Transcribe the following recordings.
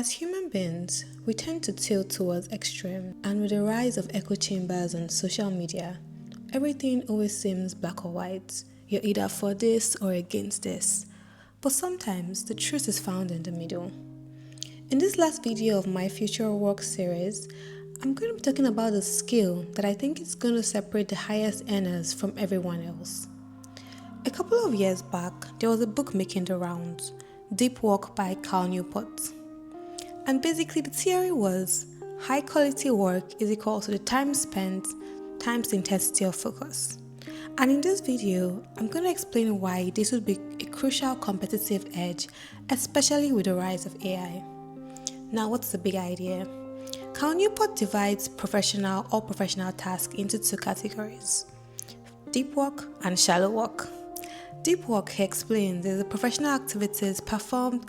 As human beings, we tend to tilt towards extreme, and with the rise of echo chambers on social media, everything always seems black or white. You're either for this or against this. But sometimes the truth is found in the middle. In this last video of my future work series, I'm going to be talking about a skill that I think is going to separate the highest earners from everyone else. A couple of years back, there was a book making the rounds, Deep Work by Cal Newport. And basically the theory was high quality work is equal to the time spent times the intensity of focus. And in this video, I'm going to explain why this would be a crucial competitive edge, especially with the rise of AI. Now, what's the big idea? Cal Newport divides professional tasks into two categories, deep work and shallow work. Deep work, he explains, is the professional activities performed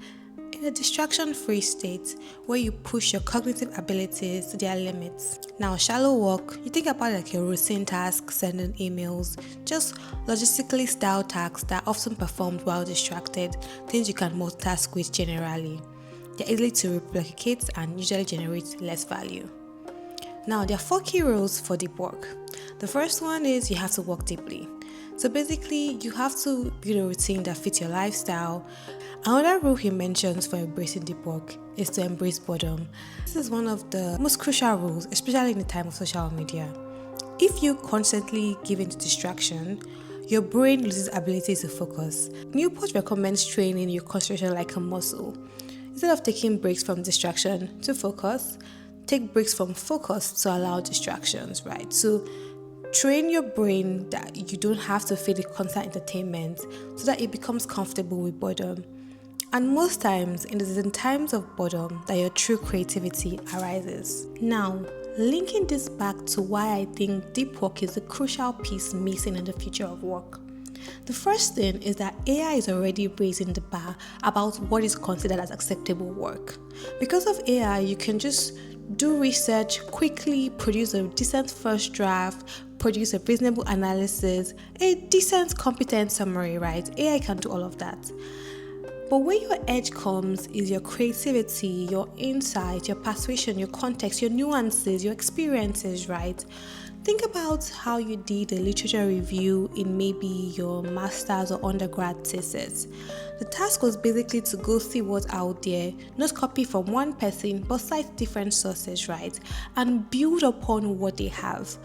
in a distraction-free state where you push your cognitive abilities to their limits. Now, shallow work, you think about like your routine tasks, sending emails, just logistically styled tasks that are often performed while distracted, things you can multitask with generally. They're easy to replicate and usually generate less value. Now, there are 4 key rules for deep work. The first one is you have to work deeply. So basically, you have to build a routine that fits your lifestyle. Another rule he mentions for embracing deep work is to embrace boredom. This is one of the most crucial rules, especially in the time of social media. If you constantly give in to distraction, your brain loses ability to focus. Newport recommends training your concentration like a muscle. Instead of taking breaks from distraction to focus, take breaks from focus to allow distractions, right? So train your brain that you don't have to feed it constant entertainment so that it becomes comfortable with boredom. And most times, it is in times of boredom that your true creativity arises. Now, linking this back to why I think deep work is a crucial piece missing in the future of work. The first thing is that AI is already raising the bar about what is considered as acceptable work. Because of AI, you can just do research, quickly produce a decent first draft, produce a reasonable analysis, a decent competent summary, right? AI can do all of that. But where your edge comes is your creativity, your insight, your persuasion, your context, your nuances, your experiences, right? Think about how you did a literature review in maybe your master's or undergrad thesis. The task was basically to go see what's out there, not copy from one person, but cite different sources, right? And build upon what they have.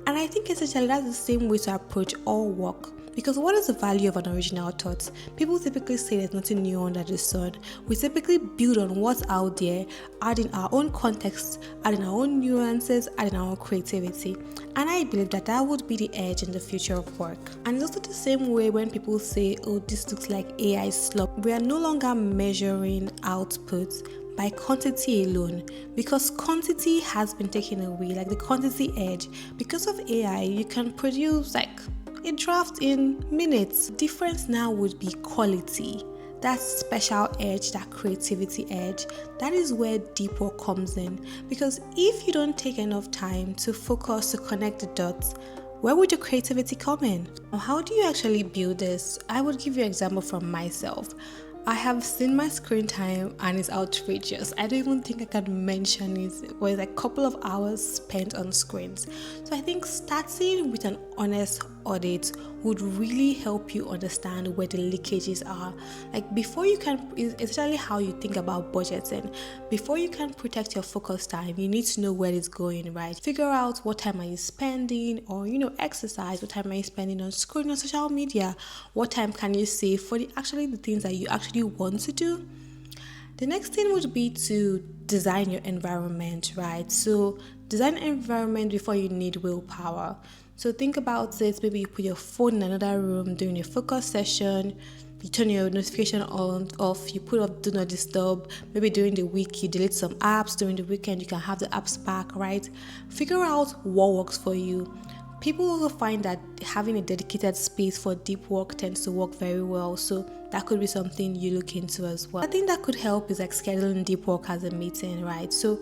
And I think essentially that's the same way to approach all work. Because what is the value of an original thought? People typically say there's nothing new under the sun. We typically build on what's out there, adding our own context, adding our own nuances, adding our own creativity. And I believe that that would be the edge in the future of work. And it's also the same way when people say, oh, this looks like AI slop. We are no longer measuring output by quantity alone, because quantity has been taken away, like the quantity edge. Because of AI, you can produce like a draft in minutes. The difference now would be quality. That special edge, that creativity edge, that is where deep work comes in. Because if you don't take enough time to focus, to connect the dots, where would your creativity come in? How do you actually build this? I would give you an example from myself. I have seen my screen time and it's outrageous. I don't even think I can mention it. It was like a couple of hours spent on screens. So I think starting with an honest audit would really help you understand where the leakages are. Like before you can, it's actually how you think about budgeting. Before you can protect your focus time, you need to know where it's going, right? Figure out what time are you spending, or exercise, what time are you spending on screen, on social media, what time can you save for the things that you actually want to do. The next thing would be to design your environment, right? So design an environment before you need willpower. So think about it, maybe you put your phone in another room during your focus session, you turn your notification on, off, you put up do not disturb, maybe during the week you delete some apps, during the weekend you can have the apps back, right? Figure out what works for you. People also find that having a dedicated space for deep work tends to work very well, so that could be something you look into as well. I think that could help is like scheduling deep work as a meeting, right? So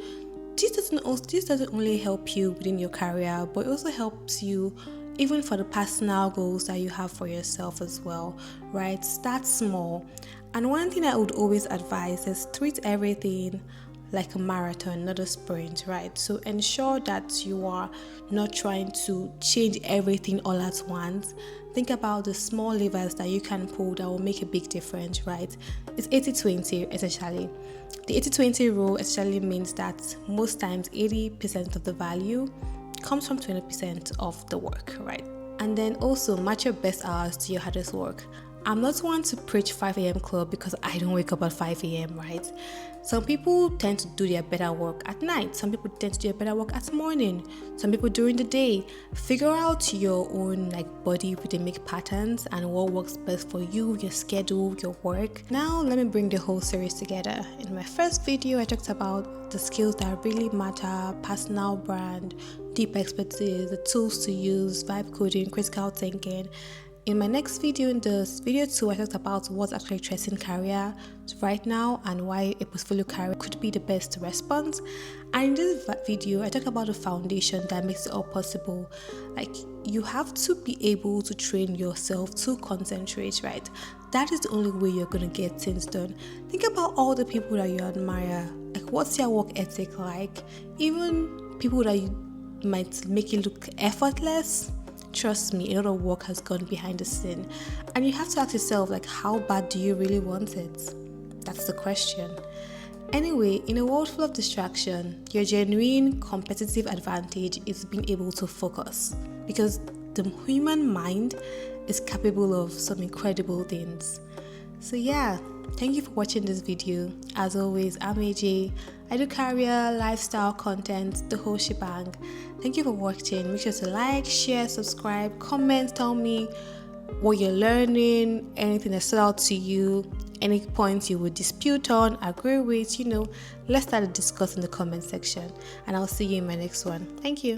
this doesn't only help you within your career, but it also helps you even for the personal goals that you have for yourself as well, right? Start small. And one thing I would always advise is treat everything like a marathon, not a sprint, right? So ensure that you are not trying to change everything all at once. Think about the small levers that you can pull that will make a big difference, right? It's 80-20 essentially. The 80-20 rule essentially means that most times 80% of the value comes from 20% of the work, right? And then also match your best hours to your hardest work. I'm not one to preach 5 a.m. club because I don't wake up at 5 a.m., right? Some people tend to do their better work at night. Some people tend to do their better work at morning. Some people during the day. Figure out your own body rhythmic patterns and what works best for you, your schedule, your work. Now let me bring the whole series together. In my first video, I talked about the skills that really matter, personal brand, deep expertise, the tools to use, vibe coding, critical thinking. In my next video, in this video 2, I talked about what's actually interesting career right now and why a portfolio career could be the best response. And in this video, I talk about the foundation that makes it all possible. You have to be able to train yourself to concentrate, right? That is the only way you're going to get things done. Think about all the people that you admire. What's their work ethic like? Even people that you might make it look effortless. Trust me, a lot of work has gone behind the scene. And you have to ask yourself, how bad do you really want it? That's the question. Anyway, in a world full of distraction, your genuine competitive advantage is being able to focus. Because the human mind is capable of some incredible things. So yeah, thank you for watching this video. As always, I'm AJ. I do career, lifestyle content, the whole shebang. Thank you for watching. Make sure to like, share, subscribe, comment, tell me what you're learning, anything that stood out to you, any points you would dispute on, agree with, let's start a discuss in the comment section. And I'll see you in my next one. Thank you.